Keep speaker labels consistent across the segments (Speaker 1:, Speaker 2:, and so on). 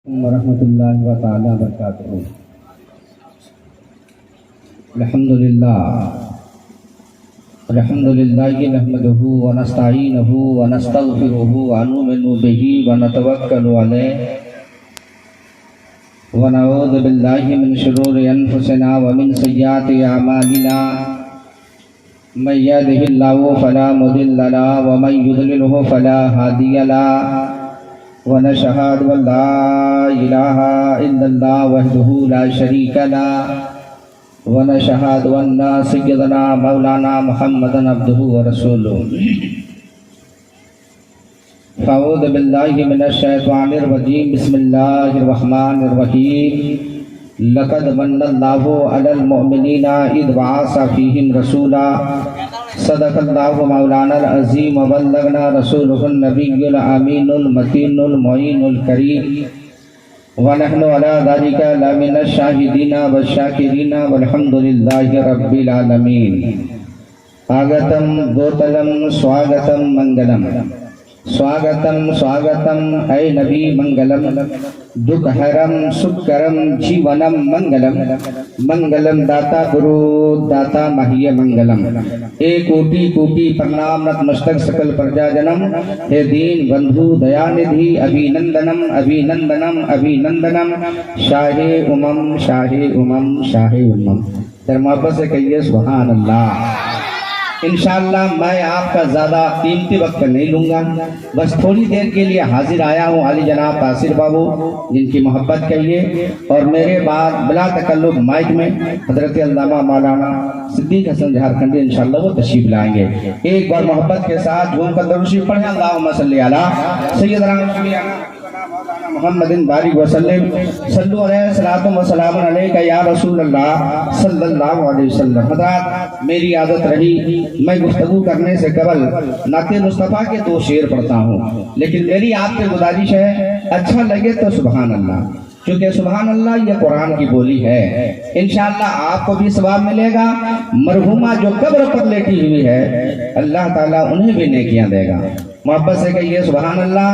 Speaker 1: वरहमतुल्लाहि व तआला बरकातुहू। अल्हम्दुलिल्लाहि नहमदुहु व नस्तईनुहु व नस्तगफिरुहु व नु'मिनु बिही व नतवक्कलु अलैहि व नऊज़ु बिल्लाहि मिन शुरूरि अनफुसिना व मिन सय्यिआति अमालिना। मन यहदिहिल्लाहु फला मुदिल्ल लहु व मन युद्लिलहु फला हादिय लहु। व नशहदु अल्ला इलाहा इल्लल्लाह वहदहु ला शरीका लहु व नशहदु अन्ना सय्यदना मौलाना मुहम्मदन अब्दुहु व रसूलुहु। फ़अऊज़ु बिल्लाहि मिनश शैतानिर रजीम। बिस्मिल्लाहिर रहमानिर रहीम। लक़द मन्नल्लाहु अलल मुअमिनीना इज़ बअसा फ़ीहिम रसूला। सदक़ल्लाहु मौलानाल अज़ीम व बल्लगना रसूलुहुन नबियुल अमीनुल मतीनुल मुईनुल करीम। व नहनु अला ज़ालिका लमिनश शाहिदीना व शाकिरीना वल्हम्दुलिल्लाहि रब्बिल आलमीन। आगतम गोतलम स्वागतम मंगलम। स्वागतम स्वागतम है नबी मंगलम। दुखहरम सुखकरम जीवनम मंगलम। मंगलम दाता गुरु दाता मह्य मंगलम। एक कोटि कोटि प्रणाम नतमस्तक सकल प्रजाजनम। हे दीन बंधु दयानिधि अभिनंदनम अभिनंदनम अभिनंदनम। शाहे उमम शाहे उमम शाहे उमम। फिर मोहब्बत से कहिए सुभान अल्लाह। इंशाअल्लाह मैं आपका ज़्यादा कीमती वक्त नहीं लूँगा, बस थोड़ी देर के लिए हाजिर आया हूँ अली जनाब तासिर बाबू जिनकी मोहब्बत के लिए, और मेरे बाद बिला तकल्लुफ माइक में हज़रत अल्लामा मौलाना सिद्दीक हसन झारखंडी इंशाअल्लाह वो तशरीफ लाएंगे। एक बार मोहब्बत के साथ झूम कर दरूद शरीफ पढ़ें। अल्लाहुम्मा सल्ली अला सय्यदना मुहम्मदिन बारिक वसल्लम सल्लु अलैहि सलातुम व सलामुन अलैका या रसूल अल्लाह सल्लल्लाहु अलैहि वसल्लम। हज़रात मेरी आदत रही मैं गुफ्तगू करने से कबल नाते मुस्तफ़ा के दो शेर पढ़ता हूँ, लेकिन मेरी आपसे गुजारिश है अच्छा लगे तो सुभान अल्लाह, क्योंकि सुभान अल्लाह ये कुरान की बोली है। इंशाअल्लाह आपको भी सवाब मिलेगा। मरहुमा जो कब्र पर लेटी हुई है अल्लाह ताला उन्हें भी नेकियां देगा। मोहब्बत से कहिए सुभान अल्लाह।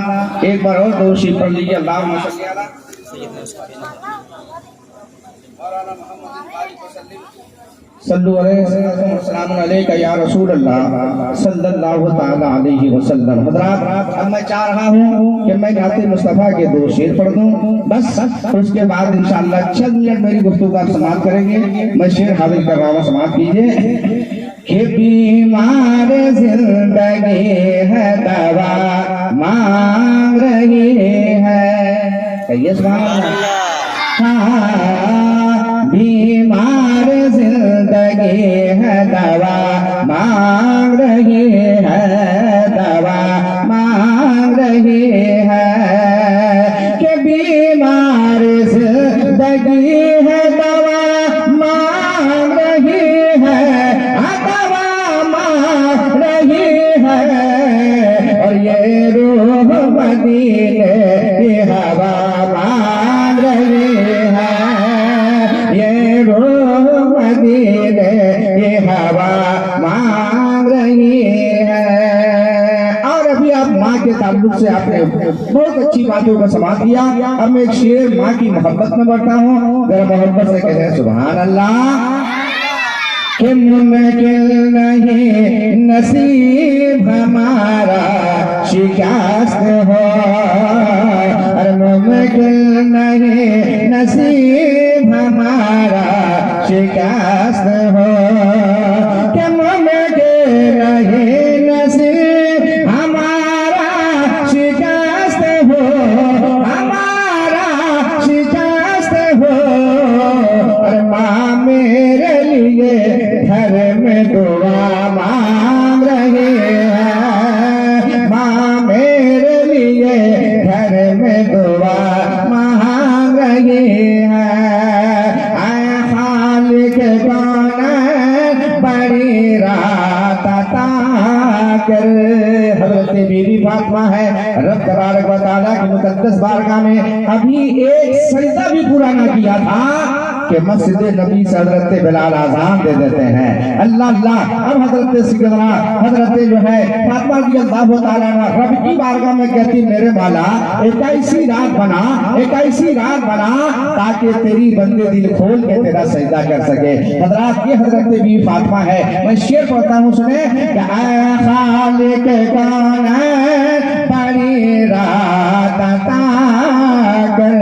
Speaker 1: एक बार और दो शीर पढ़ लीजिए। अल्लाहुम्मा सल्ली अला सल्लु अलैहि या रसूल अल्लाह सल्लल्लाहु तआला अलैहि वसल्लम। हज़रात अब मैं चाह रहा हूँ कि मैं नाते मुस्तफ़ा के दो शेर पढ़ दूँ, बस उसके बाद इंशाअल्लाह चंद मिनट मेरी गुफ्तगू का समाप्त करेंगे। मैं शेर हाजिर कर रहा हूँ, समाप्त कीजिए। कि बीमार जिंदगी है दवा मांग रही है। कहिए सुभान अल्लाह। बीमार जिंदगी है दवा मांग रही है, दवा मांग रही है। कि बीमार जिंदगी है दवा मांग रही है, दवा मांग रही है। और ये रूह मदीने की हवा मांग रही है, ये रूह मदीने की हवा मांग रही है। और अभी आप माँ के ताल्लुक से आपने बहुत अच्छी बातों को समाप्त किया। अब मैं एक शेर माँ की मोहब्बत में बढ़ता हूँ, जरा मोहब्बत से कहते हैं सुभान अल्लाह। कि मुमकिन नहीं नसीब हमारा शिकस्त हो, और मुमकिन नहीं नसीब हमारा शिकस्त हो। कि मुमकिन नहीं नसीब हमारा शिकस्त हो, हमारा शिकस्त हो। और माँ मेरे लिए घर में दुआ मांग रहे हैं, माँ मेरे लिए घर में दुआ मांग रही है। आए खालिक कौन बड़ी रात अता कर। हज़रत बीबी फातिमा है रब तबारक व तआला की मुक़द्दस बारगाह में अभी एक सजदा भी पूरा ना किया था कि मस्जिद नबी से हजरत बिलाल आजान दे देते हैं। अल्लाह अल्लाह। अब हजरत सिकंदरा हजरत जो है फातिमा रज़ियल्लाहु ताला अन्हा रब की बारगाह में कहती मेरे मौला एक ऐसी रात बना ताकि तेरी बंदे दिल खोल के तेरा सजदा कर सके। हजरत ये हजरत भी फातिमा है। मैं शेर पढ़ता हूँ सुने कि ऐ खालिक कायनात बड़ी रात अता कर,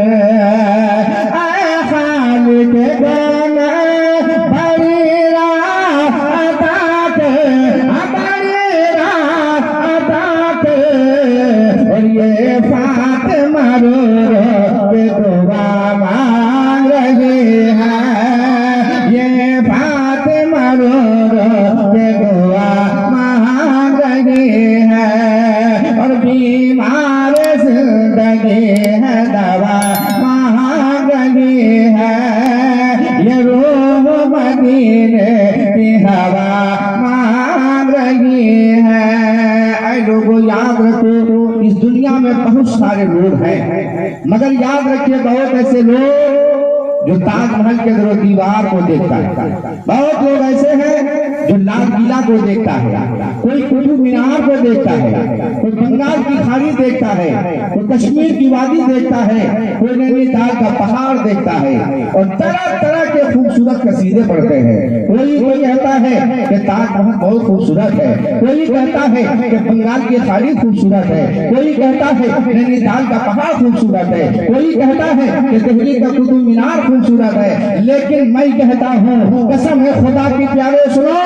Speaker 1: ऐ खालिक कायनात बड़ी रात अता कर, बड़ी रात अता कर। और ये फातिमा रो के दुआ मांग रही है, ये फातिमा रो के दुआ मांग रही है। और बीमार जिंदगी है दवा मांग रही है, ये रूह मदीने की हवा मांग रही है। ऐ लोगों याद रखो इस दुनिया में बहुत सारे लोग हैं, मगर याद रखिए बहुत ऐसे लोग जो ताजमहल के दीवार को देखता है, बहुत लोग ऐसे हैं जो लाल किला को देखता है, कोई कुतुब मीनार को देखता है, कोई बंगाल की खाड़ी देखता है, कोई कश्मीर की वादी देखता है, कोई नैनीताल का पहाड़ देखता है और तरह तरह के खूबसूरत कसीदे पढ़ते हैं। कोई कहता है कि ताजमहल बहुत खूबसूरत है, कोई कहता है कि बंगाल की खाड़ी खूबसूरत है, कोई कहता है नैनीताल का पहाड़ खूबसूरत है, कोई कहता है कि दिल्ली का कुतुब मीनार खूबसूरत है। लेकिन मैं कहता हूँ कसम है खुदा की प्यारे सुनो,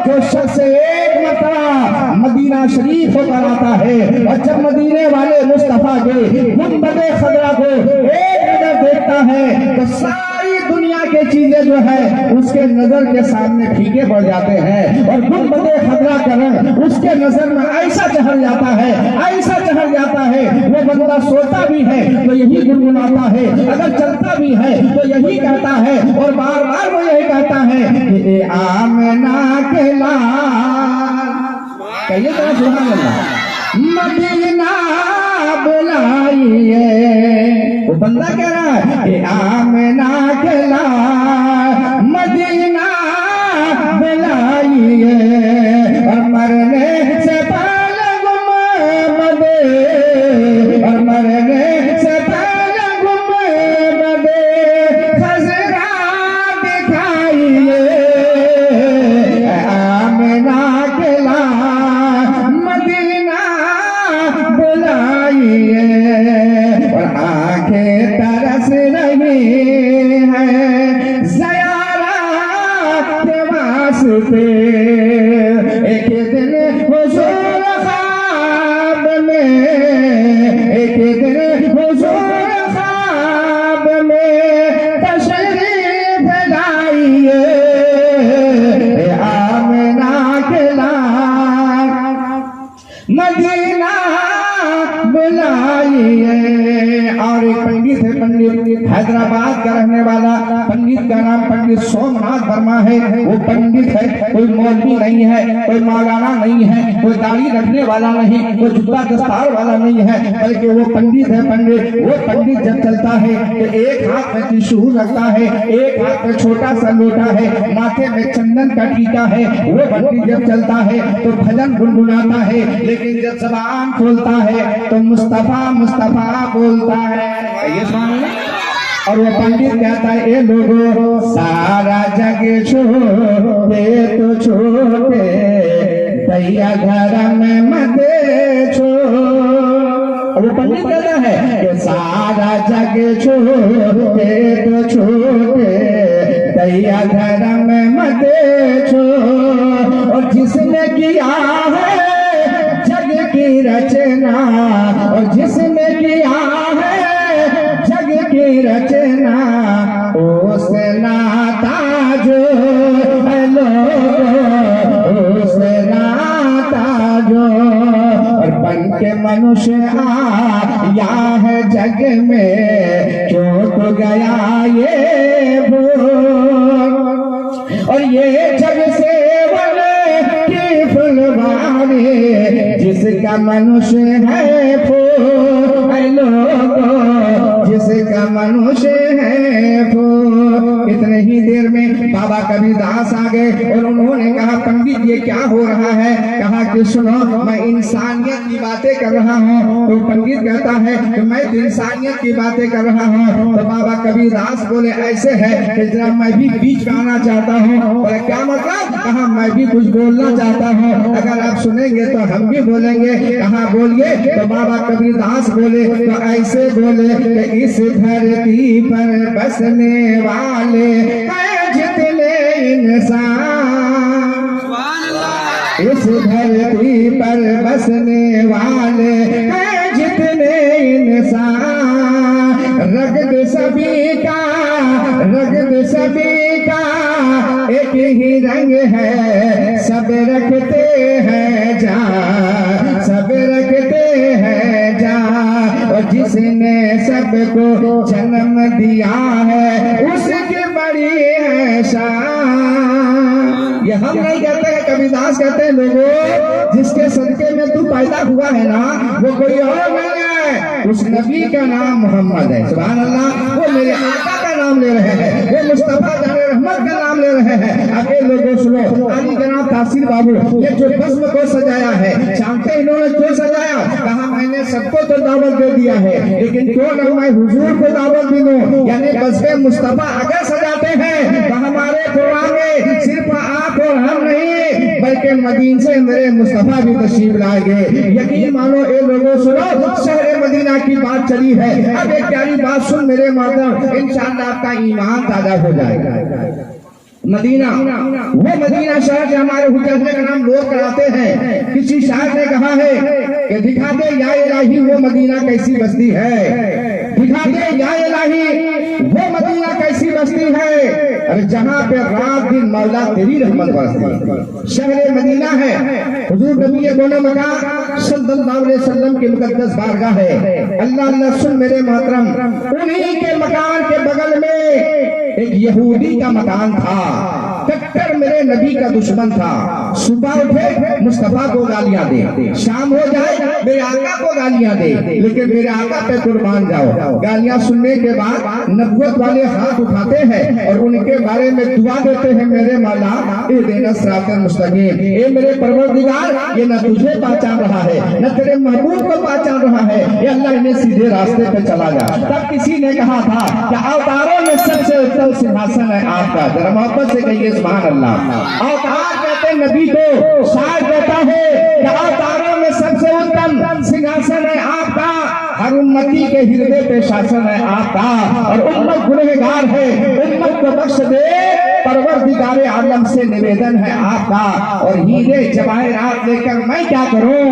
Speaker 1: जो शख्स एक मरतबा मदीना शरीफ होकर आता है और जब मदीने वाले मुस्तफा के गुंबदे खजरा को एक नजर देखता है तो सारी दुनिया के चीजें जो है उसके नजर के सामने फीके पड़ जाते हैं और गुंबदे खजरा का रंग उसके नजर में ऐसा चढ़ जाता है, ऐसा चढ़ जाता है। वो बंदा सोता भी है तो यही गुनगुनाता है, अगर चलता भी है तो यही कहता है और बार बार वो यही कहता है कि आमना के लाल, कहिए तो सुभान अल्लाह, मदीना बुलाइए। वो बंदा कह रहा है कि आमना के लाल मदीना बुलाइए और मरने से पहले गुमबदे, और मरने से पहले गुमबदे खजरा दिखाइए। आमना के लाल मदीना बुलाइए और आंखें तरस रही है ज़यारत के वास्ते। एक दिन हुजूर ख्वाब में, एक दिन हुजूर ख्वाब में तशरीफ लाइए। आमना के लाल मदीना बुलाइए। और एक पंडित है, पंडित हैदराबाद का रहने वाला, पंडित का नाम पंडित सोमनाथ वर्मा है। वो पंडित है, कोई मौलवी नहीं है, कोई मौलाना नहीं है, कोई दाढ़ी रखने वाला नहीं, कोई जुब्बा दस्तार वाला नहीं है, बल्कि वो पंडित है। पंडित वो पंडित जब चलता है तो एक हाथ में त्रिशूल रखता है, एक हाथ में छोटा सा लोटा है, माथे में चंदन का टीका है। वो पंडित जब चलता है तो भजन गुनगुनाता है, लेकिन जब ज़बान खोलता है तो मुस्तफा मुस्तफा बोलता है। ये सुनिए। और वो पंडित कहता है ए लोगों सारा जग छोड़े तो छोड़े दैया घर में मत छोड़। वो पंडित कहता है कि सारा जग छोड़े तो छोड़े दैया घर में मत छोड़। और जिसने किया है जग की रचना, और जिसने किया है जग की रचना, उससे नाता जो है लोगों, उससे नाता जो। और बन के मनुष्य आया है जग में, चूक गया ये भूल। और ये जग से की फुलवारी जिसका मनुष्य है फूल, लोगों जिसका मनुष्य है फूल। इतने उतने ही देर में बाबा कबीरदास आ गए और उन्होंने कहा पंडित ये क्या हो रहा है। कहा कि सुनो मैं इंसानियत की बातें कर रहा हूँ। तो पंडित कहता है कि मैं तो इंसानियत की बातें कर रहा हूँ। तो बाबा कबीरदास बोले ऐसे है कि जरा मैं भी बीच में आना चाहता हूँ। बोले क्या मतलब। कहा मैं भी कुछ बोलना चाहता हूँ, अगर आप सुनेंगे तो हम भी बोलेंगे। कहा बोलिए। तो बाबा कबीरदास बोले तो ऐसे बोले कि इस धरती पर बसने वाले जितने इंसान, इस धरती पर बसने वाले जितने इंसान, रगत सभी का, रगत सभी का एक ही रंग है, सब रखते हैं जान, सब रखते हैं जान। और जिसने सबको जन्म दिया है उसकी बड़ी है शान। ये हम नहीं कहते हैं, कबीरदास कहते हैं लोगों जिसके सदके में तू पैदा हुआ है ना वो कोई और नहीं है, उस नबी का नाम मोहम्मद है। सुभान अल्लाह। वो मेरे आका का नाम ले रहे हैं, वो मुस्तफा जाने रहमत का नाम ले रहे हैं। अरे लोगों सुनो, अली जनाब तासीर बाबू ये जो बज़्म को सजाया है, जानते हैं इन्होंने क्यों सजाया। कहा मैंने सबको तो दावत दे दिया है लेकिन क्यों ना मैं हुजूर को दावत भी दूं। यानी बज़्म मुस्तफा अगर सजाते हैं तो हमारे कुरान में सिर्फ आप और हम नहीं बल्कि मदीन से मेरे मुस्तफा भी तशरीफ लाएंगे। यकीन मानो ए लोगों सुनो, शहर मदीना की बात चली है। अब एक प्यारी बात सुन मेरे मातम, इंशाअल्लाह आपका ईमान ताजा हो जाएगा। मदीना, वो मदीना शहर जो हमारे हुजूर का नाम लोग कराते हैं। किसी शायर ने कहा है कि दिखा दे या इलाही वो मदीना कैसी बस्ती है, दिखा दे या इलाही वो मदीना कैसी बस्ती है, अरे जहाँ पे रात दिन मौला तेरी रहमत बरसती। शहर मदीना है, हुजूर नबी दोनों मकान सल्लल्लाहु अलैहि वसल्लम की मुकद्दस बारगाह है। अल्लाह अल्लाह सुन मेरे मोहतरम, उन्हीं के मकान के बगल में एक यहूदी का मकान था, कट्टर मेरे नबी का दुश्मन था। सुबह उठे मुस्तफा को गालियां दे, शाम हो जाए मेरे आका को गालियां दे, लेकिन मेरे आका पे कुर्बान जाओ। गालियां सुनने के बाद नबुवत वाले हाथ उठाते हैं और उनके बारे में दुआ देते हैं, मेरे मौला इहदिना सिरातल मुस्तकीम, ए मेरे परवरदिगार ये न तुझे पहचान रहा है न तेरे महबूब को पहचान रहा है, ये अल्लाह इन्हें सीधे रास्ते पे चला जा। तब किसी ने कहा था कि अवतारों में सबसे उत्तम सिंहासन है आपका। जरा मोहब्बत से कहिए सुभान अल्लाह। अवतार कहते नबी को, शायर कहता है कि अवतारों में सबसे उत्तम सिंहासन है आपका, हर उम्मती के हृदय पे शासन है आपका, और उम्मत गुनहगार है, उम्मत को बख्श दे परवरदिगार आलम से निवेदन है आपका। और हीरे जवाहरात लेकर मैं क्या करूं,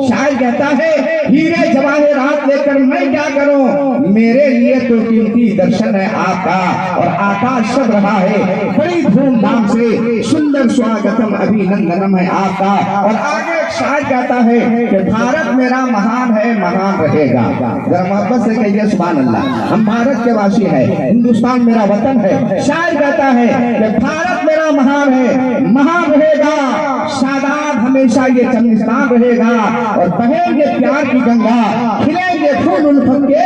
Speaker 1: शायर कहता है हीरे जवाहरात लेकर मैं क्या करूं, मेरे लिए तो कीमती दर्शन है आपका। और आकाश सब रहा है बड़ी धूमधाम से, सुंदर स्वागतम अभिनंदनम है आपका। और आगे शायर कहता है कि भारत मेरा महान है, महान रहेगा। जरा मोहब्बत से कहिए सुभान अल्लाह। हम भारत के वासी है, हिंदुस्तान मेरा वतन है। शायर कहता है कि भारत मेरा महान है, महान रहेगा, शादाब हमेशा ये चमनिस्तान रहेगा, और बहेंगे प्यार की गंगा, खिलेंगे फूल उल्फत के,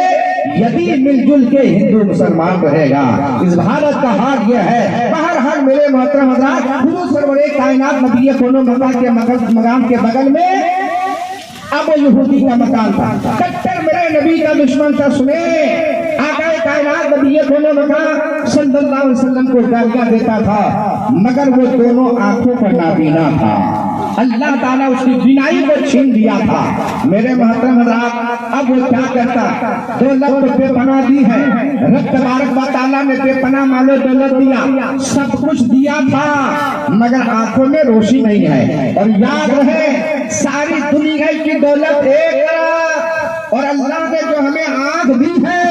Speaker 1: यदि मिलजुल के हिंदू मुसलमान रहेगा। इस भारत का हाल यह है। बहरहाल मेरे मोहतरम हज़रात, हुजूर सरवरे कायनात नबी कोनो मकान के मकान के बगल में अब यहूदी का मकान था, कट्टर मेरे नबी का दुश्मन था। सुने आका कायनात नबी कोनो मकान सल्लल्लाहु अलैहि वसल्लम को गालियां देता था, मगर वो दोनों आंखों पर नाबीना था। अल्लाह ताला उसकी बिनाई को छीन दिया था। मेरे मोहतरम हज़रात, अब वो क्या करता, दौलत तो बेपनाह दी है, रब तबारक व तआला ने बेपनाह मालो दौलत दिया, सब कुछ दिया था, मगर आंखों में रोशनी नहीं है। और याद रहे सारी दुनिया की दौलत एक तरफ, और अल्लाह ने जो हमें आंख दी है,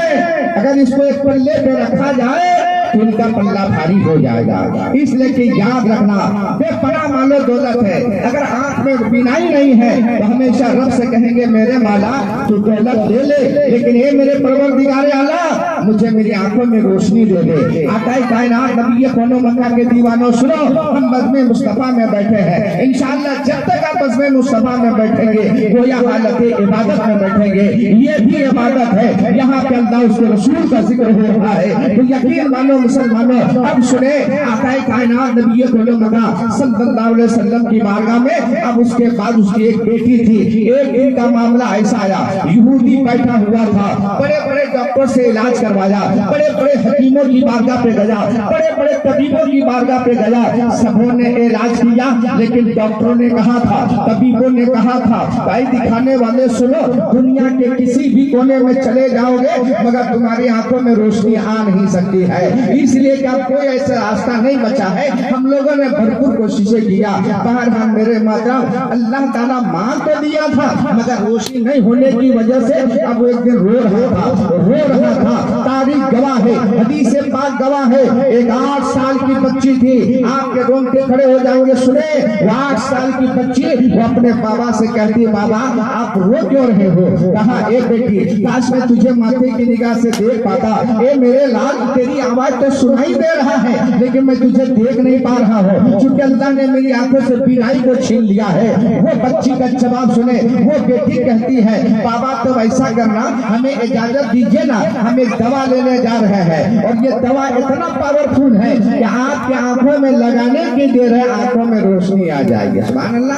Speaker 1: अगर इसको एक पल्ले पे रखा जाए तो इनका पल्ला भारी हो जाएगा। इसलिए कि याद रखना, बेपनाह मालो दौलत है, अगर आंख में बीनाई नहीं है तो हमेशा रब से कहेंगे मेरे माला तू दौलत ले ले, लेकिन ये मेरे परवरदिगार आला
Speaker 2: मुझे मेरी आंखों में रोशनी दे दे। आका कायनात नबी कौनो मक्का के दीवानों सुनो, हम बज़्म मुस्तफा में बैठे हैं। इंशाअल्लाह जब तक आप बज़्म मुस्तफा में बैठेंगे गोया हालत इबादत में बैठेंगे। ये भी इबादत है। यहाँ पे अल्लाह उसके रसूल का जिक्र हो रहा है। तो यकीन मानो मुसलमानों, अब सुने आका कायनात नबी कौनो मक्का सल्लल्लाहु अलैहि वसल्लम की बारगाह में। अब उसके बाद उसकी एक बेटी थी। एक दिन का मामला ऐसा आया, यहूदी बैठा हुआ था, बड़े बड़े डॉक्टर से इलाज करवाया, बड़े बड़े हकीमों की बारगाह पे गया, बड़े बड़े तबीबों की बारगाह पे गया, सबों ने इलाज किया, लेकिन डॉक्टरों ने कहा था, तबीबों ने कहा था, भाई दिखाने वाले सुनो, दुनिया के किसी भी कोने में चले जाओगे मगर तुम्हारी आंखों में रोशनी आ नहीं सकती है। इसलिए कि अब कोई ऐसा रास्ता नहीं बचा है। हम लोगों ने भरपूर कोशिशें किया, बहरहाल मेरे माता अल्लाह ताला मान तो दिया था मगर रोशनी नहीं होने की वजह से अब एक दिन रो रहा था। तारीख गवाह है, हदीस पाक गवाह है। एक 8 साल की बच्ची थी, आपके रोंगटे खड़े हो जाएंगे। सुने, 8 साल की बच्ची वो अपने बाबा से कहती, बाबा आप रो क्यों रहे हो? कहा, ए बेटी, काश मैं तुझे माथे की निगाह से देख पाता। ए मेरे लाल, तेरी आवाज तो सुनाई दे रहा है लेकिन मैं तुझे देख नहीं पा रहा हूँ, क्योंकि अल्लाह ने मेरी आंखों से बीनाई को छीन लिया है। वो बच्ची का जवाब सुने, वो बेटी कहती है, बाबा तो ऐसा करना, हमें इजाजत दीजिए ना, हम एक दवा लेने जा रहे हैं और ये दवा इतना पावरफुल है कि आपके आंखों में लगाने की देर है, आंखों में रोशनी आ जाएगी। सुभान अल्लाह।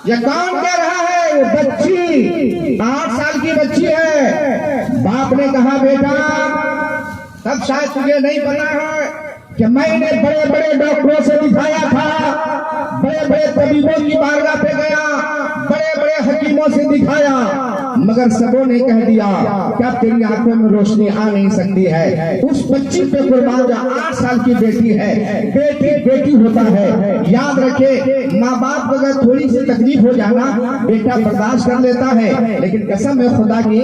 Speaker 2: ये कौन कह रहा है? वो बच्ची, 8 साल की बच्ची है। बाप ने कहा, बेटा तब शायद तुझे नहीं पता है कि मैंने बड़े बड़े डॉक्टरों से दिखाया था, बड़े बड़े तबीबों की बारगाह पे गया, बड़े बड़े हकीमों से दिखाया, मगर सबों ने कह दिया क्या तेरी आंखों में रोशनी आ नहीं सकती है। उस बच्ची पे कुर्बान जो 8 साल की बेटी है, बेटी बेटी होता है। याद रखे, माँ बाप को अगर थोड़ी सी तकलीफ हो जाना बेटा बर्दाश्त कर लेता है, लेकिन कसम है खुदा की,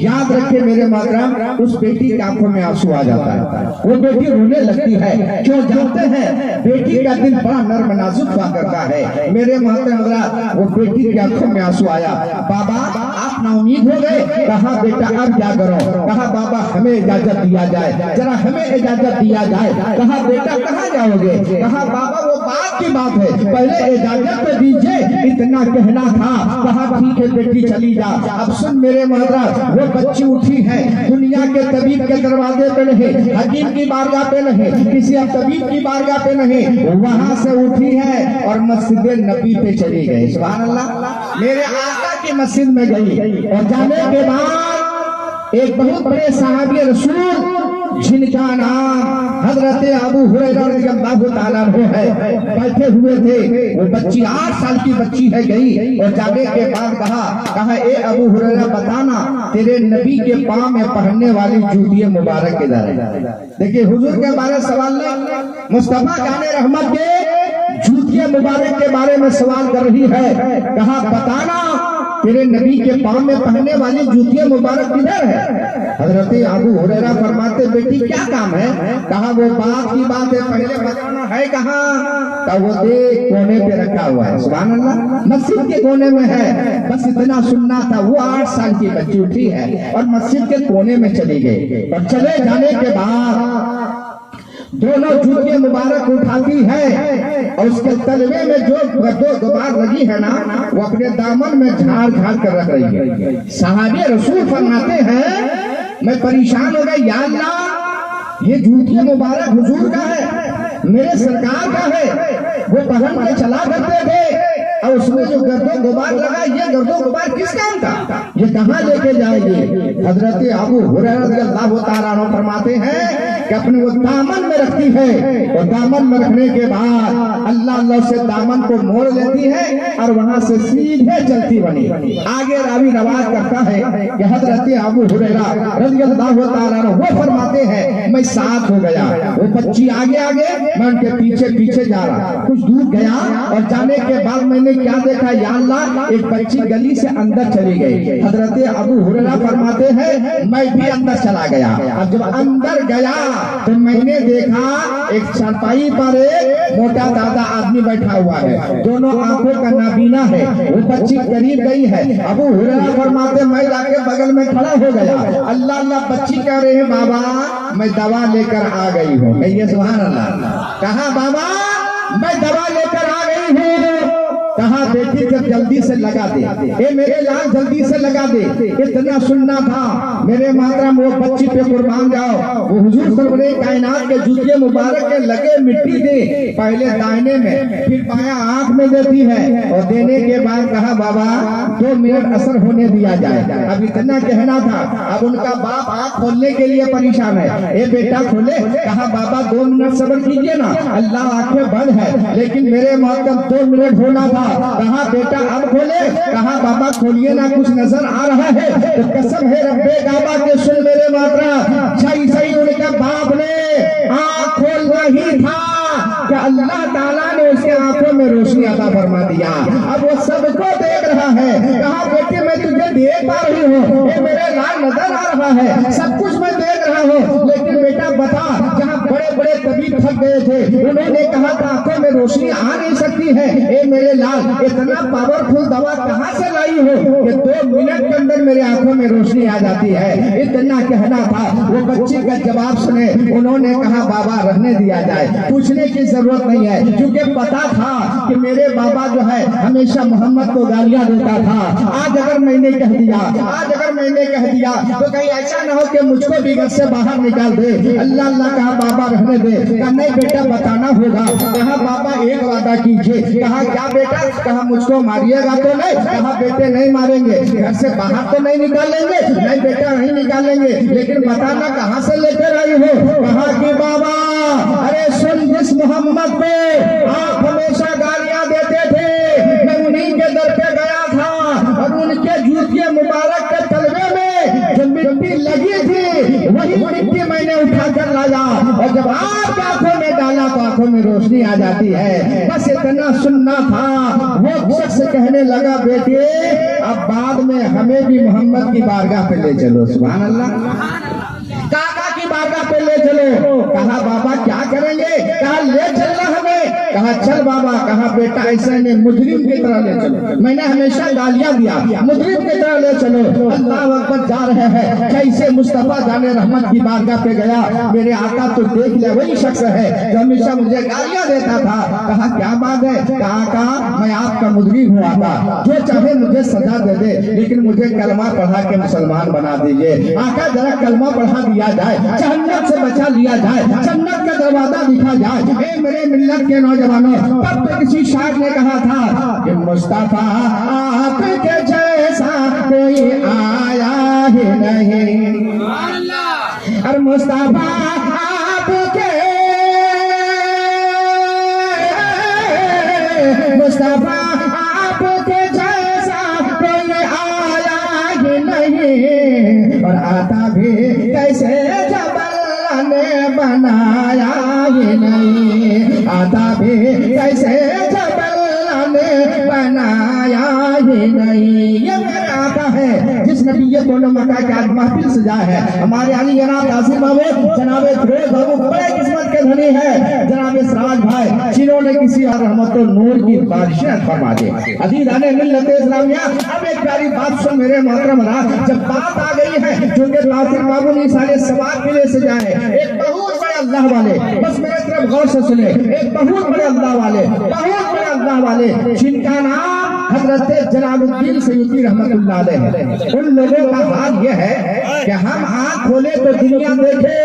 Speaker 2: याद रखे मेरे मोहतरम, उस बेटी की आंखों में आंसू आ जाता है, वो बेटी रोने लगती है। क्यों? जानते हैं बेटी का दिल बड़ा नर्म नाजुक हुआ करता है। मेरे मोहतरम, वो बेटी की आंखों में आंसू आया। बाबा आप ना उम्मीद हो गए? कहा, बेटा अब क्या करो? कहा, बाबा हमें इजाजत दिया जाए, जरा हमें इजाजत दिया जाए। कहा, बेटा कहाँ जाओगे? कहा, बाबा वो बात की बात है, पहले इजाजत तो दीजिए, इतना कहना था। कहा, ठीक है बेटी चली जा। अब सुन मेरे मोहतरम, वो बच्ची उठी है, दुनिया के तबीब के दरवाजे पे नहीं, हकीम की बारगाह पे नहीं, किसी तबीब की बारगाह पे नहीं, वहां से उठी है और मस्जिद नबी पे चली गई। सुभान अल्लाह। मेरे आका की मस्जिद में गई और जाने के बाद एक बहुत बड़े सहाबी रसूल जिनका नाम हजरत अबू हुरैरा रज़ियल्लाहु ताला अन्हु है, बैठे हुए थे। वो बच्ची 8 साल की बच्ची है, गई और जाने के बाद कहा, ए अबू हुरैरा बताना तेरे नबी के पांव में पहनने वाली जूतियां मुबारक किधर है? देखिए हुजूर के बारे में सवाल नहीं, मुस्तफा जाने रहमत के जूतियां मुबारक के बारे में सवाल कर रही है। कहा, बताना तेरे नबी के पांव में पहनने वाली जूतियां मुबारक किधर है? हजरत अबू हुरैरा फरमाते, बेटी क्या काम है? कहा, वो बात की बात है, पहले बताना है कहाँ? तो वो देख कोने पे रखा हुआ है। सुभान अल्लाह। मस्जिद के कोने में है, बस इतना सुनना था। वो 8 साल की बच्ची उठी है और मस्जिद के कोने में चली गई और चले जाने के बाद दोनों जूतियां मुबारक उठाती है और उसके तलवे में जो दो गुबार लगी है ना, वो अपने दामन में झाड़ झाड़ कर रख रही है। सहाबे रसूल फरमाते हैं, मैं परेशान हो गया, या अल्लाह ये जूतियां मुबारक हुजूर का है, मेरे सरकार का है, वो पहन के चला करते थे और उसमें जो गर्दो गुबार लगा, ये गर्दो गुबार किस काम का? ये कहाँ लेके जाएगी? हजरत अबू हुरैरा रज़ियल्लाहु ताला अन्हु फरमाते हैं कि अपने वो दामन में रखती है और दामन में रखने के बाद अल्लाह से दामन को मोड़ लेती है और वहां से सीधे चलती बनी। आगे रावी रवाज करता है कि हजरत अबू हुरैरा रज़ियल्लाहु ताला अन्हु वो फरमाते हैं, मैं साथ हो गया। वो बच्ची आगे आगे, मैं उनके पीछे पीछे जा रहा। कुछ दूर गया और जाने के बाद मैंने क्या देखा, या अल्लाह, एक बच्ची गली से अंदर चली गई। हजरत अबू हुरैरा फरमाते हैं मैं भी अंदर चला गया। अब जब अंदर गया तो मैंने देखा एक चारपाई पर एक मोटा दादा आदमी बैठा हुआ है, दोनों आंखों का नाबीना है। वो बच्ची करीब गई है। अबू हुरैरा फरमाते मैं जाके बगल में खड़ा हो गया। अल्लाह अल्लाह, बच्ची कह रहे हैं बाबा मैं दवा लेकर आ गई हूँ। कहिए सुभान अल्लाह। कहा बाबा मैं दवा लेकर आ गई हूँ। कहा बेटी जब जल्दी से लगा दे, ए मेरे लाल जल्दी से लगा दे, इतना सुनना था मेरे मातरम। वो बच्ची पे कुर्बान जाओ। वो हुजूर सरवरे कायनात के जूते मुबारक के लगे मिट्टी दे, पहले दाहिने में फिर बायां आंख में देती है, और देने के बाद कहा बाबा 2 मिनट असर होने दिया जाए। अब इतना कहना था। अब उनका बाप आंख खोलने के लिए परेशान है। ए बेटा खोले। कहा बाबा 2 मिनट सब्र कीजिए ना, अल्लाह आंखें बंद है। लेकिन मेरे मातरम 2 मिनट होना था। कहा बेटा अब खोले। कहा बाबा खोलिए ना, कुछ नजर आ रहा है। तो कसम है रब्बे काबा के, सुन मेरे मातरा, सही सही उनके बाप ने आंख खोल रही था कि अल्लाह ताला ने उसके आंखों में रोशनी अता फरमा दिया। अब वो सबको देख रहा है। कहा बेटे मैं तुझे देख पा रही हूँ, ये मेरे लाल नजर आ रहा है, सब कुछ मैं देख रहा हूँ। लेकिन बेटा बता, जहाँ बड़े बड़े तबीब थक गए थे, उन्होंने कहा था आंखों में रोशनी आ नहीं सकती है। ए मेरे लाल, इतना पावरफुल दवा कहाँ से लाई हो कि 2 मिनट के अंदर मेरे आंखों में रोशनी आ जाती है। इतना कहना था। वो बच्ची का जवाब सुने, उन्होंने कहा बाबा रहने दिया जाए, पूछने की जरूरत नहीं है, क्योंकि पता था कि मेरे बाबा जो है हमेशा मोहम्मद को गालियां देता था। आज अगर मैंने कह दिया, आज अगर मैंने कह दिया तो कहीं ऐसा न हो कि मुझको भी घर से बाहर निकाल दे। अल्लाह अल्लाह कहा बाबा रहने दे। कहा नहीं बेटा बताना होगा। कहा बाबा एक वादा कीजिए। कहा क्या बेटा? कहा मुझको मारिएगा तो नहीं। कहा बेटे नहीं मारेंगे, घर से बाहर तो नहीं निकालेंगे। नहीं बेटा नहीं निकालेंगे, लेकिन बताना कहाँ से लेकर आई हो? कहा कि बाबा अरे सुन, जिस मोहम्मद को आप हमेशा गालियां देते थे, मैं उन्हीं के दर पे गया था और उनके जूते मुबारक के तलवे में जो मिट्टी लगी थी वही मिट्टी मैंने उठा कर लाया, और जब आपकी आंखों में डाला तो आंखों में रोशनी आ जाती है। बस इतना सुनना था। वो शख्स कहने लगा बेटे अब बाद में हमें भी मोहम्मद की बारगाह पे ले चलो। सुभान अल्लाह। काका की बारगाह पे ले चलो। कहा बाबा क्या करेंगे? कहा ले चलना हमें। कहा चल बाबा। कहा बेटा ऐसा नहीं, मुजरिम की तरह ले चलो। मैंने हमेशा गालियां दिया, मुजरिम की तरह ले चलो। अल्लाह अकबर जा रहे हैं। कैसे मुस्तफा जाने रहमत की बारगाह पे गया, मेरे आका तो देख ले वही शख्स है जो हमेशा मुझे गालियां देता था। कहा क्या बात है? कहा मैं आपका मुजरिम हुआ था, जो चाहे मुझे सजा दे दे, लेकिन मुझे कलमा पढ़ा के मुसलमान बना दीजिए। आका जरा कलमा पढ़ा दिया जाए, जहन्नम से बचा लिया जाए, जन्नत का दरवाजा दिखा जाए। ए मेरे मिल्लत के नौजवानों, तब तो किसी शायर ने कहा था कि मुस्तफा आपके जैसा कोई आया ही नहीं। और मुस्तफा आपके, मुस्तफा आपके जैसा कोई आया ही नहीं, और आता भी कैसे जब अल्लाह ने बनाया ही नहीं, आता भी कैसे जब अल्लाह ने बनाया ही नहीं। ये मेरा आका है जिस नबी ये दोनों मक्का के आज महफिल सजा है। हमारे अली जनाब आसिफ बाबू, जनाब फिरोज बाबू बड़े किस्मत के धनी है। जनाब सिराज भाई जिन्होंने किसी और रहमत नूर की बारिशें फरमा दे। अजीज आने मिल्लत इस्लामिया, अब एक प्यारी बात सुन मेरे मोहतरम राज, जब बात आ गई है क्योंकि आसिफ बाबू ने सारे सवाब के लिए सजाए, एक बहुत बड़े अल्लाह वाले, बस मेरे तरफ गौर से सुने, एक बहुत बड़े अल्लाह वाले, बहुत बड़े अल्लाह वाले जिनका नाम हजरत जलालुद्दीन सैयदी रहमतुल्लाह अलैह है। उन लोगों का हाल यह है कि हम आँख खोले तो दुनिया देखे,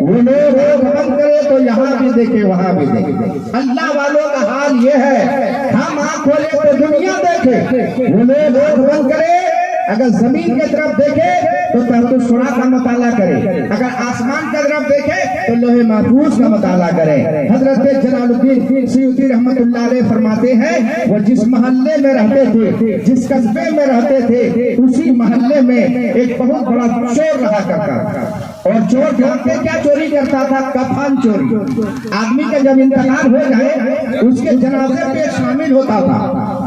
Speaker 2: वो लोग आँख बंद करे तो यहाँ भी देखे वहाँ भी देखे। अल्लाह वालों का हाल यह है, हम आँख खोले तो दुनिया देखे, वो लोग आँख बंद करे, अगर जमीन की तरफ देखे तो तहत शुरा का मुताला करे, अगर आसमान की तरफ देखे तो लोहे महफूज का मुताला करें। हजरत जलालुद्दीन सयूती रहमतुल्लाह अलैह फरमाते हैं वो जिस मोहल्ले में रहते थे, जिस कस्बे में रहते थे, उसी मोहल्ले में एक बहुत बड़ा चोर रहा करता था। और चोर जानते क्या चोरी करता था? कफन चोरी। आदमी का जब इंतकाल हो जाए उसके जनाजे पे शामिल होता था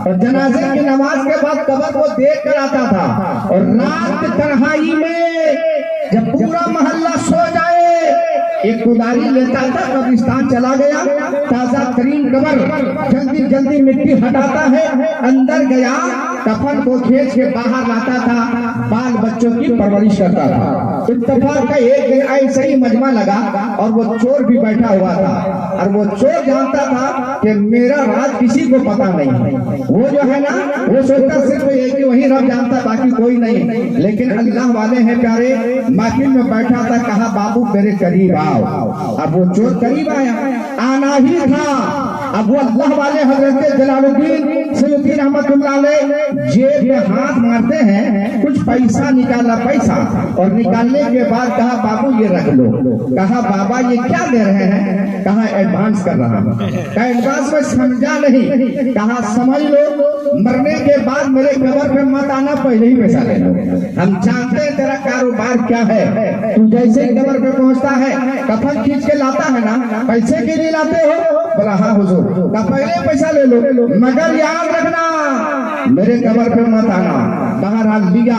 Speaker 2: और जनाजे की नमाज के बाद कब्र को देख कर आता था। और रात की तन्हाई में जब पूरा मोहल्ला सो जाए एक कुदारी लेता था, कब्रिस्तान चला गया, ताजा तरीन कब्र, जल्दी जल्दी मिट्टी हटाता है, अंदर गया, कफन को खींच के बाहर लाता था, बाल बच्चों की परवरिश करता था। इत्तेफाक का एक दिन ऐसे ही मजमा लगा और वो चोर भी बैठा हुआ था और वो चोर जानता था कि मेरा राज किसी को पता नहीं। वो जो है ना वो सोचता सिर्फ ये कि वही रब जानता, बाकी कोई नहीं। लेकिन अल्लाह वाले हैं प्यारे, महफिल में बैठा था, कहा बाबू मेरे करीब आओ। अब वो चोर करीब आया, आना ही था। अब वो अल्लाह वाले हजरत जलालुद्दीन सयूती रहमतुल्लाह अलैह जेब में हाथ मारते हैं, कुछ पैसा निकाला, पैसा, और निकालने के बाद कहा बाबू ये रख लो। कहा बाबा ये क्या दे रहे हैं? कहा एडवांस कर रहा हूँ। कहा एडवांस में समझा नहीं। कहा समझ लो, मरने के बाद मेरे कब्र पे मत आना, पहले ही पैसा ले लो। हम जानते हैं तेरा कारोबार क्या है। तू जैसे ही कब्र पे पहुंचता है कफन खींच के लाता है ना, पैसे के लिए लाते हो? बोला हाँ हुजूर। का पहले पैसा ले लो, मगर याद रखना मेरे कब्र पे मत आना। बहरहाल लिया,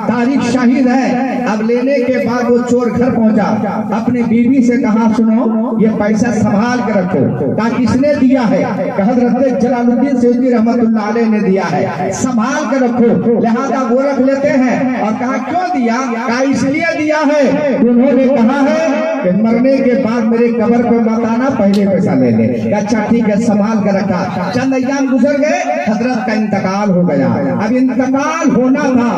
Speaker 2: तारीख शाहिद है। अब लेने के बाद वो चोर घर पहुंचा, अपनी बीवी से कहा सुनो ये पैसा संभाल के रखो। कहा किसने दिया है? हजरत जलालुद्दीन सयूती रहमतुल्लाह अलैह ने दिया है, संभाल के रखो। लिहाजा वो रख लेते हैं। और कहा क्यों दिया? कहा इसलिए दिया है उन्होंने कहा है कि मरने के बाद मेरे कब्र पे मत आना, पहले पैसा ले ले। अच्छा ठीक है, संभाल कर रखा। चंद अय्याम गुजर गए, हजरत का इंतकाल हो गया। अब इंतकाल होना था,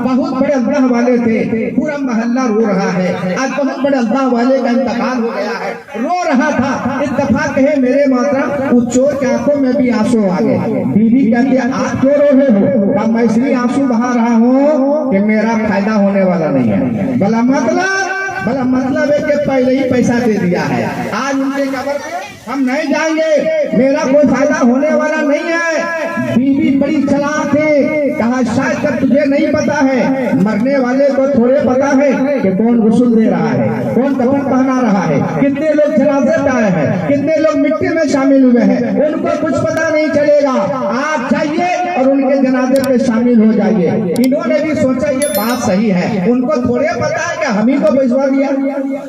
Speaker 2: बहुत बड़े अल्लाह वाले थे, पूरा मोहल्ला रो रहा है, आज बहुत बड़े अल्लाह वाले का इंतकाल हो गया है, रो रहा था। इत्तेफाक है मेरे मोहतरम, उस चोर के आंखों में भी आंसू आ गए। बीवी कहती है आप क्यों रो रहे हो? कहा मैं इसलिए आंसू बहा रहा हूँ कि मेरा फायदा होने वाला नहीं है। भला मतलब है कि पहले ही पैसा दे दिया है, आज उनके कब्र पे हम नहीं जाएंगे, मेरा कोई फायदा होने वाला नहीं है। बीवी बड़ी चालाक है। कहा शायद तक तुझे नहीं पता है, मरने वाले को थोड़े पता है कि कौन गुस्ल दे रहा है, कौन कफन पहना रहा है, कितने लोग जनाजे पे आए हैं, कितने लोग मिट्टी में शामिल हुए हैं, उनको कुछ पता नहीं चलेगा। आप जाइए और उनके जनाजे पे शामिल हो जाइए। इन्होंने भी सोचा ये बात सही है, उनको थोड़े पता है कि हम ही को भिजवा दिया,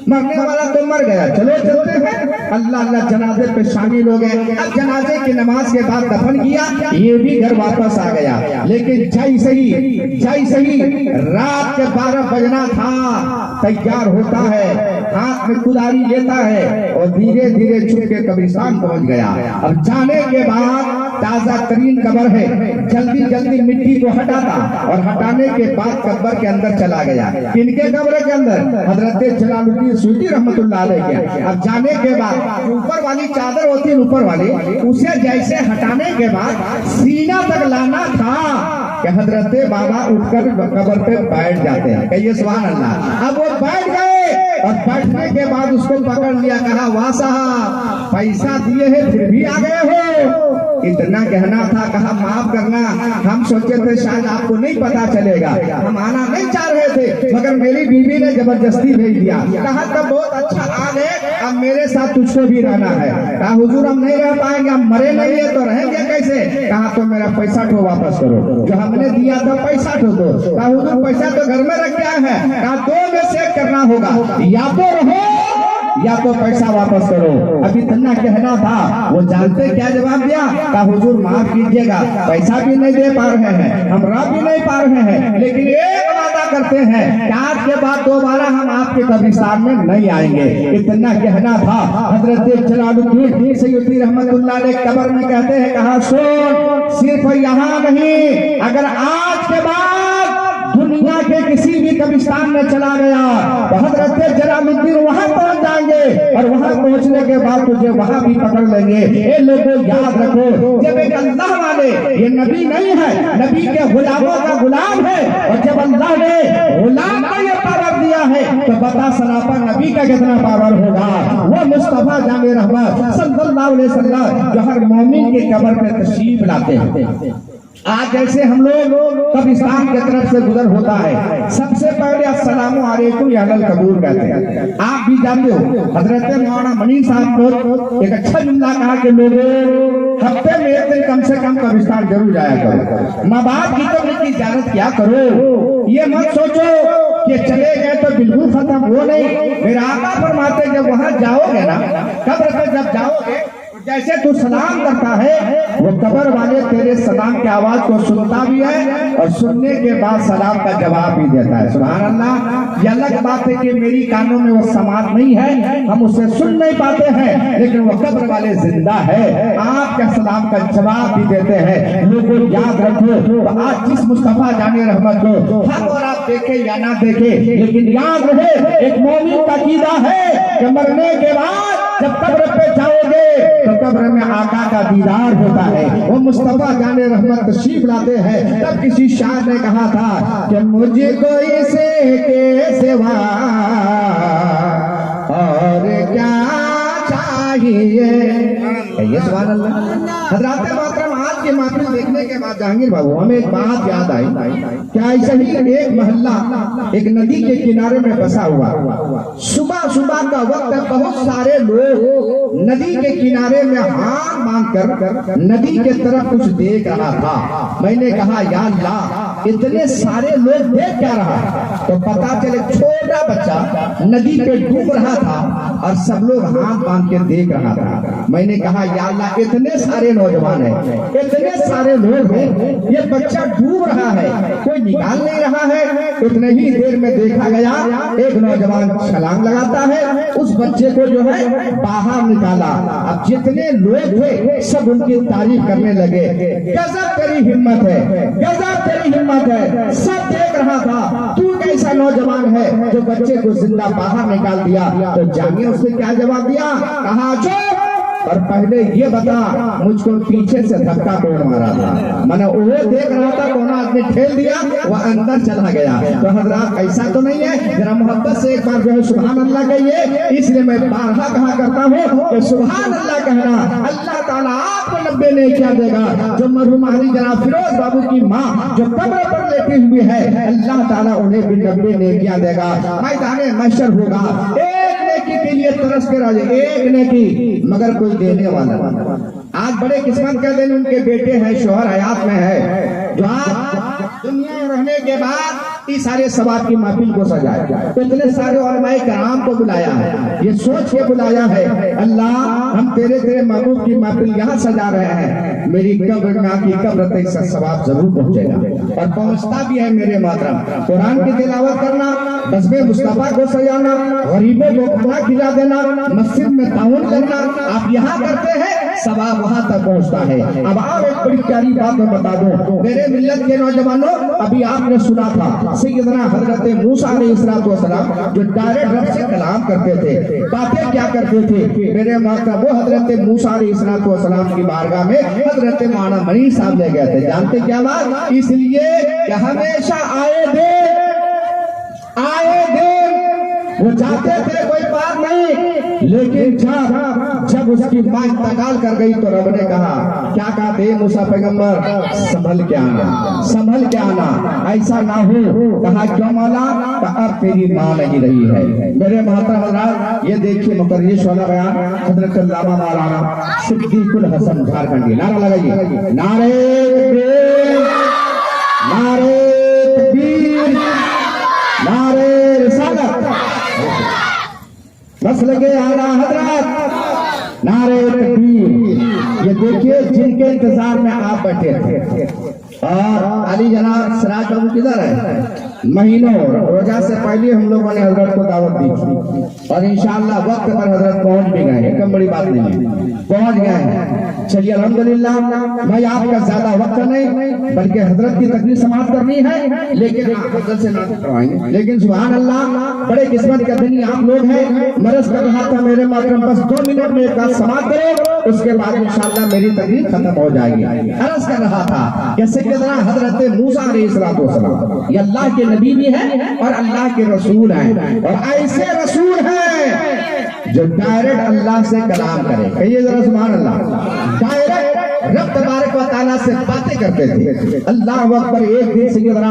Speaker 2: मरने वाला तो मर गया, चलो चलते हैं। अल्लाह अल्लाह जनाजे पे शामिल हो गए। अब जनाजे की नमाज के बाद दफन किया, ये भी घर वापस आ गया। लेकिन जैसे ही रात के 12 बजना था, तैयार होता है, हाथ में कुदारी लेता है और धीरे धीरे छुप के कब्रिस्तान पहुंच गया। अब जाने के बाद ताजा तरीन कब्र है, जल्दी जल्दी मिट्टी को हटाता और हटाने के बाद कब्र के अंदर चला गया। किनके कब्र के अंदर? हजरत जलालुद्दीन सयूती रहमतुल्लाह अलैह के। अब जाने के बाद ऊपर वाली चादर होती है, ऊपर वाली, उसे जैसे हटाने के बाद सीना तक लाना था कि हजरत बाबा उठकर कब्र पे बैठ जाते हैं। कहिए सुभान अल्लाह। अब वो बैठ गए और बैठने के बाद उसको पकड़ लिया, कहा वाह साहब पैसा दिए हैं फिर भी आ गए हो, इतना कहना था। कहा माफ करना, हम सोचे थे शायद आपको नहीं पता चलेगा, हम आना नहीं चाह रहे थे, मगर मेरी बीवी ने जबरदस्ती भेज दिया। कहा तब बहुत अच्छा आ गए, अब मेरे साथ तुझको भी रहना है। कहा हुजूर हम नहीं रह पाएंगे, हम मरे नहीं है तो रहेंगे कैसे? कहा तो मेरा पैसा ठो वापस करो, जो हमने दिया था पैसा ठो दो। कहा हुजूर पैसा तो घर में रख गया है। कहा दो में से करना होगा, या तो रहो या तो पैसा वापस करो। अभी इतना कहना था, वो जानते क्या जवाब दिया? कहा हुजूर माफ कीजिएगा, पैसा भी नहीं दे पा रहे हैं, हम रह भी नहीं पा रहे हैं, लेकिन एक वादा करते हैं कि आज के बाद दोबारा हम आपके कब्रिस्तान में नहीं आएंगे। इतना कहना था। हजरत जलालुद्दीन सयूती रहमतुल्लाह अलैह कब्र में कहते हैं, कहा सुन सिर्फ यहाँ नहीं, अगर आज के बाद दुनिया के किसी भी कब्रिस्तान में चला गया तो हजरत जलालुद्दीन वहां पहुंच जाएंगे और वहां पहुंचने के बाद तुझे वहां भी पकड़ लेंगे। ये लोगों याद रखो, जब एक अल्लाह वाले, ये नबी नहीं है, नबी के गुलामों का गुलाम है, और जब अल्लाह ने गुलाम को ये पावर दिया दिया है तो बता सरापा नबी का कितना पावर होगा। वो मुस्तफा जाने रहमत सल्लल्लाहु अलैहि वसल्लम जो हर मोमिन के कब्र पे तशरीफ लाते हैं। आज जैसे हम लोग कब्रिस्तान की तरफ से गुजर होता है, सबसे पहले अस्सलामु अलैकुम या अहलल कबूर कहते हैं। आप भी जानते हो हजरत मौलाना मनी साहब को एक अच्छा जुमला कहा कि लोगों हफ्ते में एक दिन कम से कम कब्रिस्तान जरूर जाया करो, माँ बाप की कब्र की इजाजत क्या करो। ये मत सोचो कि चले गए तो बिल्कुल खत्म हो नहीं। मेरा आका फरमाते जब वहां जाओगे ना, कब्र पे जब जाओगे जैसे तू सलाम करता है वो कब्र वाले तेरे सलाम की आवाज को सुनता भी है और सुनने के बाद सलाम का जवाब भी देता है। सुभान अल्लाह। ये अलग बात है कि मेरी कानों में वो समात नहीं है, हम उसे सुन नहीं पाते हैं, लेकिन वो कब्र वाले जिंदा है, आपका सलाम का जवाब भी देते हैं। लोगों याद रखो तो आज जिस मुस्तफा जाने रहमत को हम और आप देखे या ना देखे, लेकिन याद रहे एक मोमिन का कीदा है कि मरने के बाद जब कब्र पे जाओगे तो कब्र में आका का दीदार होता है। वो मुस्तफा जाने रहमत तशरीफ लाते हैं। तब किसी शायर ने कहा था कि मुझे कोई से के सिवा और क्या चाहिए। ये सुभान अल्लाह। हज़रात मोहतरम आज की महफिल देखने के बाद जहांगीर बाबू हमें एक बात याद आई। क्या ऐसा ही एक मोहल्ला एक नदी के किनारे में बसा हुआ, सुबह सुबह का वक्त बहुत सारे लोग नदी के किनारे में हाथ बांधकर नदी के तरफ कुछ देख रहा था। मैंने कहा या अल्लाह इतने सारे लोग देख क्या रहा, तो पता चले छोटा बच्चा नदी पे डूब रहा था और सब लोग हाथ बांध के देख रहा था। मैंने कहा या अल्लाह इतने सारे नौजवान हैं, इतने सारे लोग हैं, ये बच्चा डूब रहा है, कोई निकाल नहीं रहा है। इतने ही देर में देखा गया एक नौजवान छलांग लगाता है, उस बच्चे को जो है बाहर निकाला। अब जितने लोग थे सब उनकी तारीफ करने लगे, गजब तेरी हिम्मत है, गजब तेरी हिम्मत है। सब देख रहा था तू कैसा नौजवान है जो बच्चे को जिंदा बाहर निकाल दिया। तो जानिए उसने क्या जवाब दिया। कहा चुप, और पहले ये बता मुझको पीछे से धक्का कौन मारा था। मैंने वो देख रहा था कौन आदमी ठेल दिया, वो अंदर चला गया। तो हजरात ऐसा तो नहीं है, जरा मोहब्बत से एक बार जो है सुभान अल्लाह कहिए। इसलिए मैं बारहा कहा करता हूँ कि सुभान अल्लाह कहना अल्लाह ताला आपको 90 ने क्या देगा। जो मरहूम हमारी जनाब फिरोज बाबू की माँ जो कब्र पर लेटी हुई है, अल्लाह ताला उन्हें भी 90 ने क्या देगा। मैदान महशर होगा, एक नेकी के लिए तरस के राजे, एक नेकी मगर कोई देने वाला। आज बड़े किस्मत के दिन उनके बेटे हैं, शोहर हयात में है, जो आज दुनिया में रहने के बाद इस सारे सवाब की महफिल को सजाया, इतने सारे उलमाए कराम को बुलाया है, ये सोच के बुलाया है अल्लाह हम तेरे महबूब की महफिल यहाँ सजा रहे हैं, मेरी कब्र में की कब्र तक से सवाब जरूर पहुँचेगा और पहुँचता भी है। मेरे मोहतरम कुरान की तिलावत करना, बज़्मे मुस्तफा को सजाना, गरीबों को खाना खिला देना, मस्जिद में ताउन करना, आप यहाँ करते हैं सवाब वहाँ तक पहुँचता है। अब आप एक बड़ी प्यारी बात मैं बता दूं मेरे मिल्लत के नौजवानों, अभी आपने सुना था सैयदना हजरत मूसा अलैहिस्सलाम जो डायरेक्ट रब से कलाम करते थे, बातें क्या करते थे। मेरे माता वो हजरत मूसा अलैहिस्सलाम की बारगाह में हजरत मौलाना मनी साहब ले गए थे। जानते क्या बात, इसलिए कि हमेशा आए दिन वो चाहते थे कोई बात नहीं, लेकिन जब उसकी मां इंतकाल कर गई तो रब ने कहा, क्या कहा थे मूसा पैगंबर, संभल के आना, संभल के आना, ऐसा ना हो। कहा क्यों मौला, अब तेरी मां नहीं रही है। मेरे मोहतरम हज़रात ये देखिए मुकर्रिश वाला बयान हजरत अल्लामा मौलाना सिद्दीकुल हसन झारखंडी, नारा लगाइए, नारे नारे तकबीर, नारे रिसालत, मसले के आला हजरत, नारे तकबीर। ये देखिए जिनके इंतजार में आप बैठे थे और अली जनाब सिराज बाबू किधर है, महीनों रोजा से पहले हम लोगों ने हजरत को दावत दी थी और इंशाअल्लाह वक्त पर हजरत पहुंच भी गए, एकदम बड़ी बात नहीं है, पहुंच गए हैं। चलिए अल्हम्दुलिल्लाह, मैं आपका ज्यादा वक्त नहीं बल्कि हजरत की तकरीर समाप्त करनी है, लेकिन हजरत से नाते करवाएंगे। लेकिन सुभान अल्लाह बड़े किस्मत का दिन आप लोग हैं। मरज कर रहा था मेरे मातरम, बस 2 मिनट में एक बात समाप्त करें, उसके बाद इंशाअल्लाह मेरी तकरीर खत्म हो जाएगी। अर्ज कर रहा था कैसे सैयदना हजरत मूसा अलैहिस्सलाम, ये अल्लाह के नबी भी हैं और अल्लाह के रसूल हैं, और ऐसे रसूल हैं जो डायरेक्ट अल्लाह से कलाम करे। कहिए जरा सुभान अल्लाह। डायरेक्ट रब तबारक व तआला से बातें करते थे। अल्लाह अकबर। एक दिन सैयदना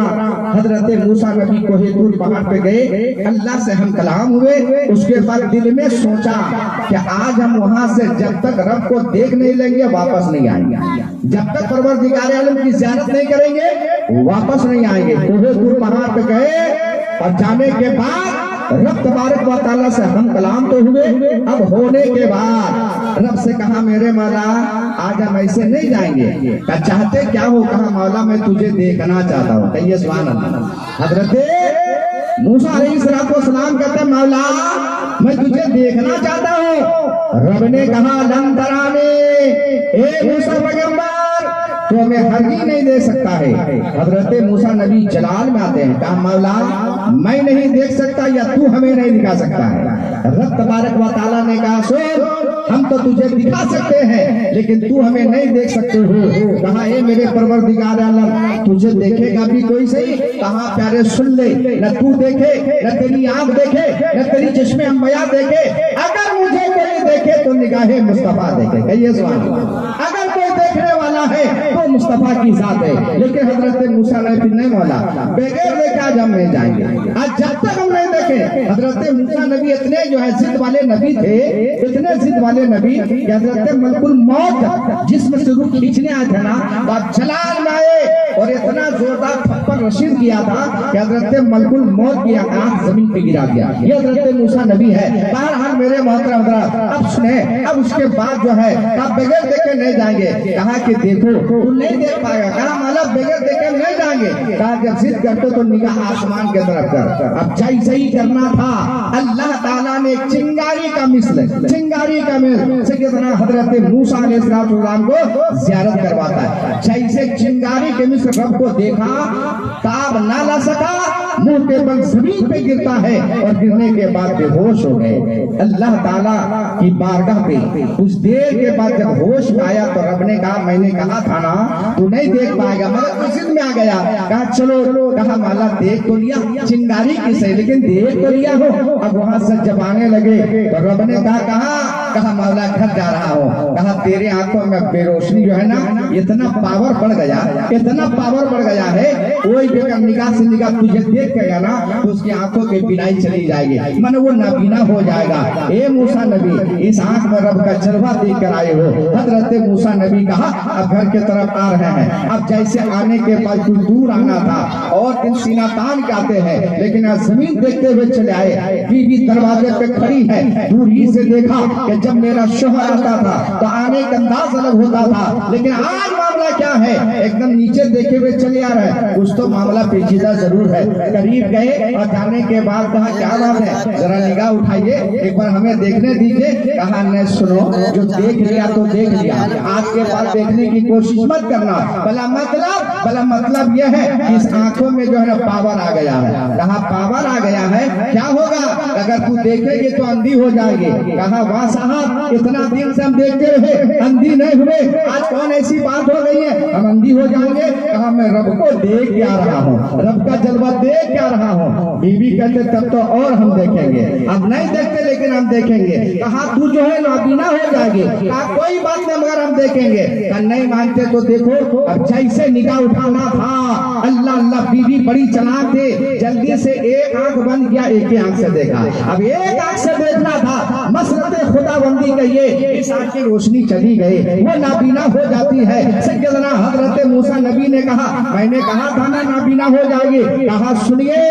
Speaker 2: हजरत मूसा नबी कोहे तूर पहाड़ पे गए, अल्लाह से हम कलाम हुए। उसके बाद दिल में सोचा कि आज हम वहां से जब तक रब को देख नहीं लेंगे वापस नहीं आएंगे, जब तक परवरदिगार आलम की ज़ियारत नहीं करेंगे वापस नहीं आएंगे। कोहे तूर पहाड़ पे गए और जाने के बाद रब तबारक व तआला से हम कलाम तो हुए। अब होने के बाद रब से कहा मेरे मौला आज हम ऐसे नहीं जाएंगे। क्या चाहते क्या हो? कहा मौला मैं तुझे देखना चाहता हूँ। कहिए सुभान अल्लाह। हजरत मूसा अलैहिस्सलाम कहते मौला मैं तुझे देखना चाहता हूँ। रब ने कहा लन तराने, ए मूसा पैगंबर तो हमें हरगिज़ नहीं दे सकता है। हजरत मूसा नबी जलाल में आते हैं, कहा मौला मैं नहीं देख सकता या तू हमें नहीं दिखा सकता है। रब तबारक व तआला ने कहा सुन हम तो तुझे दिखा सकते हैं लेकिन तू हमें नहीं देख सकते हो। कहा ए मेरे परवरदिगार आलम तुझे देखेगा भी कोई सही। कहा प्यारे सुन ले, न तू देखे न तेरी आंख देखे न तेरी चश्मे अम्बिया देखे, अगर मुझे कोई देखे तो निगाहे मुस्तफा देखे। कहिए सुभान अल्लाह। अगर कोई देखने वाला है तो मुस्तफा की जात है। लेकिन हजरत मूसा ने फिर नहीं मौला बगैर देखे आज हम नहीं जाएंगे। आज जब तक हम नहीं देखे। हजरत मूसा नबी इतने जो है जिद वाले नबी थे, इतने जिद वाले नबी कि हजरत मलकुल मौत जिसमें से रूह खींचने आए थे ना बात जलाल में आए और इतना जोरदार थप्पड़ रशीद किया था कि हजरत मलकुल मौत की आंख जमीन पे गिरा गया। ये हजरत मूसा नबी है। बहरहाल मेरे मोहतरम हजरात अब सुने। अब उसके बाद जो है आप बगैर देखे नहीं जाएंगे। कहा कि देखो तू नहीं देख पाएगा। कहा माला बगैर देखे नहीं जाएंगे। कहा जब जिद करते तो निगाह आसमान के तरफ कर। अब जैसे ही करना था अल्लाह ताला ने चिंगारी का मिसल सैयदना हजरत मूसा अलैहिस्सलाम को ज़ियारत करवाता है। जैसे चिंगारी के मिसल रब को देखा ताब ना ला सका, मुंह के बल जमीन पे गिरता है और गिरने के बाद बेहोश हो गए। अल्लाह ताला की बारगाह पे कुछ देर के बाद जब होश में आया तो रब ने कहा मैंने कहा था ना तू नहीं देख पाएगा, मगर तू जिद में आ गया। कहा चलो। कहा माला देख तो लिया चिंगारी की सही लेकिन देख तो लिया हो। अब वहां से जब आने लगे तो रब ने कहा मौला घर जा रहा हो। कहा तेरे आंखों में बेरोशनी जो है ना इतना पावर बढ़ गया, इतना पावर बढ़ गया है कोई भी निगाह से निगाह तुझे देख गया ना तो उसकी आंखों की बिनाई चली जाएगी, माने वो नाबीना हो जाएगा। ए मूसा नबी इस आंख में रब का जलवा देख कर आए हो। हजरत मूसा नबी कहा अब घर के तरफ आ रहे हैं। अब जैसे आने के बाद कुछ दूर आना था और इन सीना तान के आते हैं लेकिन आज जमीन देखते हुए चले आए। बीवी दरवाजे पे खड़ी है, दूर ही से देखा कि जब मेरा शोहर आता था तो आने का अंदाज अलग होता था लेकिन आज मामला क्या है एकदम नीचे देखे हुए चले आ रहे हैं। कुछ तो मामला पेचीदा जरूर है। करीब गए और जाने के बाद कहा क्या बात है जरा निगाह उठाइए एक बार हमें देखने दीजिए। कहा नहीं सुनो जो देख लिया तो देख लिया, आज के बाद देखने की कोशिश मत करना। भला मतलब यह है कि इस आंखों में जो है पावर आ गया है। कहा पावर आ गया है क्या होगा अगर तू देखेगी तो अंधी हो जाएगी। कहा वाह साहब इतना दिन से हम देखते रहे अंधी नहीं हुए, आज कौन ऐसी बात हो गई है हम अंधी हो जाएंगे। कहा मैं रब को देख के आ रहा हूँ, रब का जलवा देख के आ रहा हूँ। बीवी कहते तब तो और हम देखेंगे, अब नहीं देखते लेकिन हम देखेंगे। कहा तू जो है नाबीना हो जाएगी। कहा कोई बात नहीं मगर हम देखेंगे। कहा नहीं मानते तो देखो। अब जैसे निगाह उठाना था अल्लाह अल्लाह बीवी बड़ी चालाक थे, जल्दी से एक आंख बंद किया एक ही आंख से देखा। अब एक आंख से देखना था मसरत खुदाबंदी कहिए इस आंख की रोशनी चली गई वो नाबीना हो जाती है। सैयदना हजरत मूसा नबी ने कहा मैंने कहा था ना नाबीना हो जाएगी। कहा सुनिए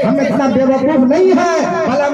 Speaker 2: हम इतना बेवकूफ नहीं है। भला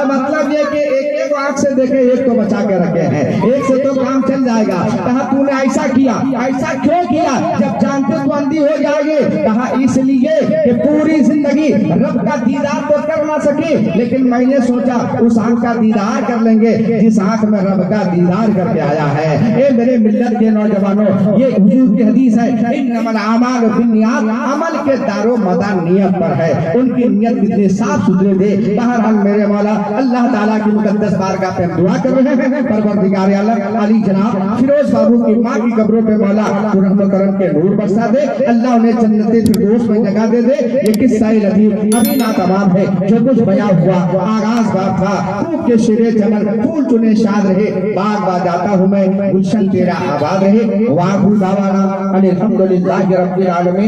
Speaker 2: मतलब ये कि एक आंख से देखे एक तो बचा के रखे हैं, एक से तो काम चल जाएगा। कहा तूने ऐसा किया, ऐसा क्यों किया जब जानते तो अंधी हो जाएगी। कहा इसलिए कि पूरी जिंदगी रब का दीदार तो कर ना सके लेकिन मैंने सोचा उस आंख का दीदार कर लेंगे जिस आंख में रब का दीदार करके आया है। ए मेरे मिल्लत के नौजवानों ये हुजूर की हदीस है इन्नमल आमालु बिन्नियात, अमल के दारो मदार नियत पर है। उनकी नियत कितने साफ सुथरे थे। बहरहाल मेरे मौला अल्लाह ताला की मुकद्दस बारगाह पे हम दुआ कर रहे हैं, परवरदिगार आलम अली जनाब फिरोज बाबू की माँ की कब्रों पे मौला रहम करम के नूर बरसा दे, अल्लाह उन्हें जन्नते फिरदौस में जगह दे दे। ये किस्सा लतीफ अभी ना तमाम है, जो कुछ बयां हुआ आगाज बात था, खूब के शिरे चमन फूल चुने शाद रहे, बाग बाग जाता हूँ मैं, गुलशन तेरा आबाद रहे। वाहू दावाना अनिल हम्दुलिल्लाहि रब्बिल आलमीन।